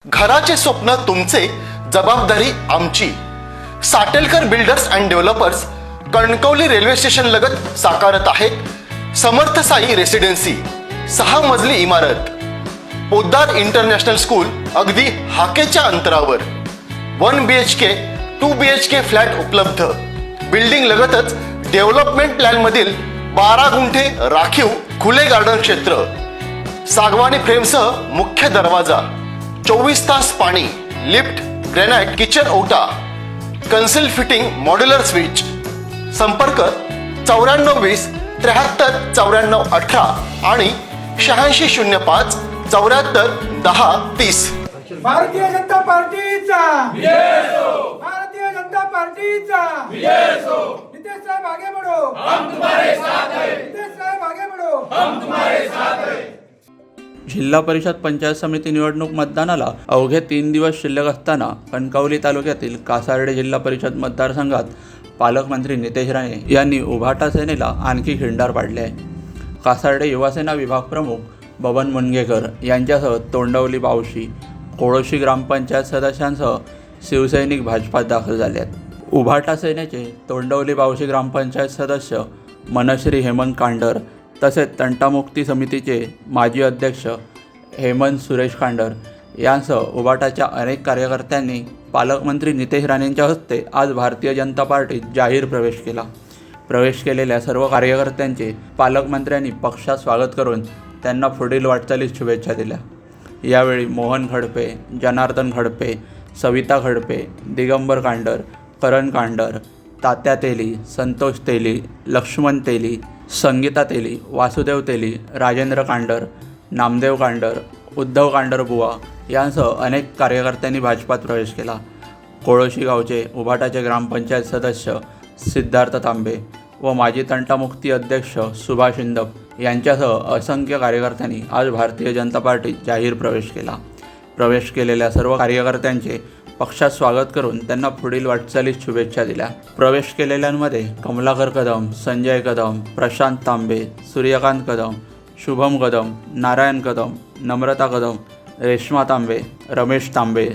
घराचे स्वप्न तुमचे, जबाबदारी आमची. Satelkar builders and developers Kankavli railway station लगत साकारत आहेत समर्थ साई रेसिडेन्सी. 6 मजली इमारत, पोद्दार इंटरनॅशनल स्कूल अगदी हाकेच्या अंतरावर. 1 BHK 2 BHK फ्लॅट उपलब्ध. बिल्डिंग लगतच डेव्हलपमेंट प्लॅन मधील 12 गुंठे राखीव खुले गार्डन क्षेत्र. सागवानी फ्रेमसह मुख्य दरवाजा, 24 तास पाणी, लिफ्ट, ग्रॅनाइट किचन ओटा, कन्सिल फिटिंग मॉड्युलर स्विच. संपर्क 9420 73 94 18 आणि 8605 74 10 30. भारतीय जनता पार्टीचा भारतीय जनता पार्टीचा नितेश साहेब आगे बढ़ो, हम तुम्हारे साथ हैं. नितेश साहेब आगे बढ़ो, हम तुम्हारे साथ हैं. जिल्हा परिषद पंचायत समिती निवडणूक मतदानाला अवघे 3 दिवस शिल्लक असताना कणकवली तालुक्यातील कासार्डे जिल्हा परिषद मतदारसंघात पालकमंत्री नितेश राणे यांनी उभाटा सेनेला आणखी खिंडार पाडले आहे. कासार्डे युवासेना विभाग प्रमुख बबन मुनगेकर यांच्यासह तोंडवली बावशी, कोळोशी ग्रामपंचायत सदस्यांसह शिवसैनिक भाजपात दाखल झाले आहेत. उभाटा सेनेचे तोंडवली बावशी ग्रामपंचायत सदस्य मनश्री हेमंत कांडर तसेच तंटामुक्ती समितीचे माजी अध्यक्ष हेमंत सुरेश कांडर यांसह उभाटाच्या अनेक कार्यकर्त्यांनी पालकमंत्री नितेश राणेंच्या हस्ते आज भारतीय जनता पार्टीत जाहीर प्रवेश केला. प्रवेश केलेल्या सर्व कार्यकर्त्यांचे पालकमंत्र्यांनी पक्षात स्वागत करून त्यांना पुढील वाटचालीस शुभेच्छा दिल्या. यावेळी मोहन खडपे, जनार्दन खडपे, सविता खडपे, दिगंबर कांडर, करण कांडर, तात्या तेली, संतोष तेली, लक्ष्मण तेली, संगीता तेली, वासुदेव तेली, राजेंद्र कांडर, नामदेव कांडर, उद्धव कांडर बुवा यांसह अनेक कार्यकर्त्यांनी भाजपात प्रवेश केला. कोळोशी गावचे उभाटाचे ग्रामपंचायत सदस्य सिद्धार्थ तांबे व माजी तंटामुक्ती अध्यक्ष सुभाष इंदप यांच्यासह असंख्य कार्यकर्त्यांनी आज भारतीय जनता पार्टीत जाहीर प्रवेश केला. प्रवेश केलेल्या सर्व कार्यकर्त्यांचे पक्षात स्वागत करून त्यांना पुढील वाटचालीस शुभेच्छा दिल्या. प्रवेश केलेल्यांमध्ये कमलाकर कदम, संजय कदम, प्रशांत तांबे, सूर्यकांत कदम, शुभम कदम, नारायण कदम, नम्रता कदम, रेश्मा तांबे, रमेश तांबे,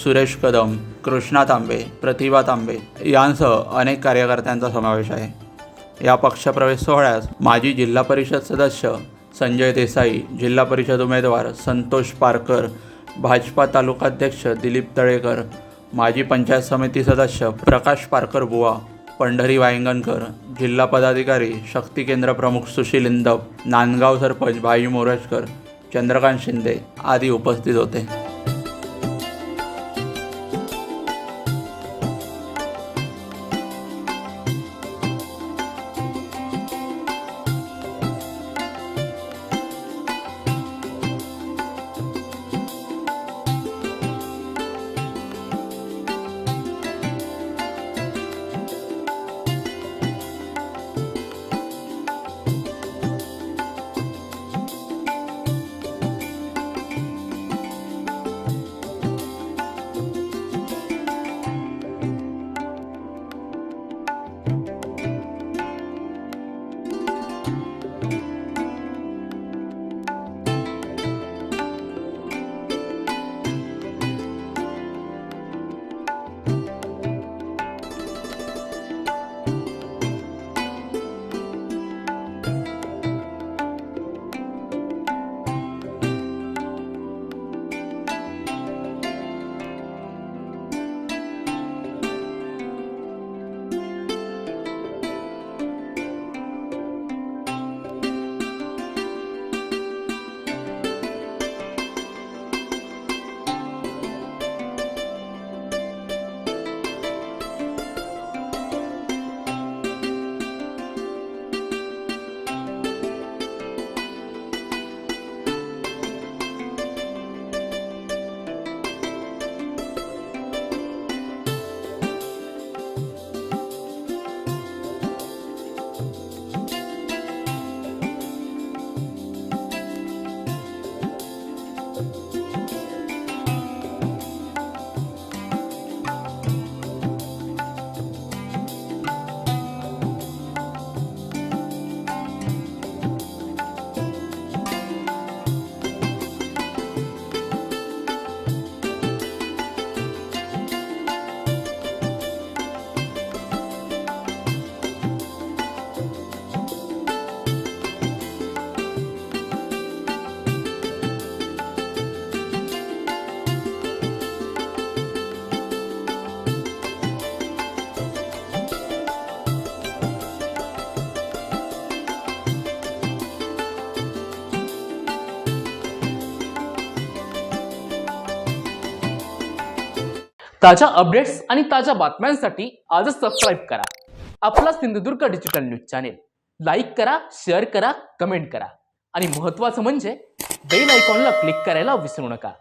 सुरेश कदम, कृष्णा तांबे, प्रतिभा तांबे यांसह अनेक कार्यकर्त्यांचा समावेश आहे. या पक्षप्रवेश सोहळ्यास माजी जिल्हा परिषद सदस्य संजय देसाई, जिल्हा परिषद उमेदवार संतोष पारकर, भाजपा तालुकाध्यक्ष दिलीप तळेकर, माजी पंचायत समिती सदस्य प्रकाश पारकर बुवा, पंढरी वायंगणकर, जिल्हा पदाधिकारी शक्ती केंद्र प्रमुख सुशील इंदप, नांदगाव सरपंच भाई मोरजकर, चंद्रकांत शिंदे आदी उपस्थित होते. ताज्या अपडेट्स आणि ताज्या बातम्यांसाठी आजच सबस्क्राईब करा आपला Sindhudurg digital news channel. Like करा, शेअर करा, कमेंट करा आणि महत्त्वाचं म्हणजे बेल आयकॉनला क्लिक करायला विसरू नका.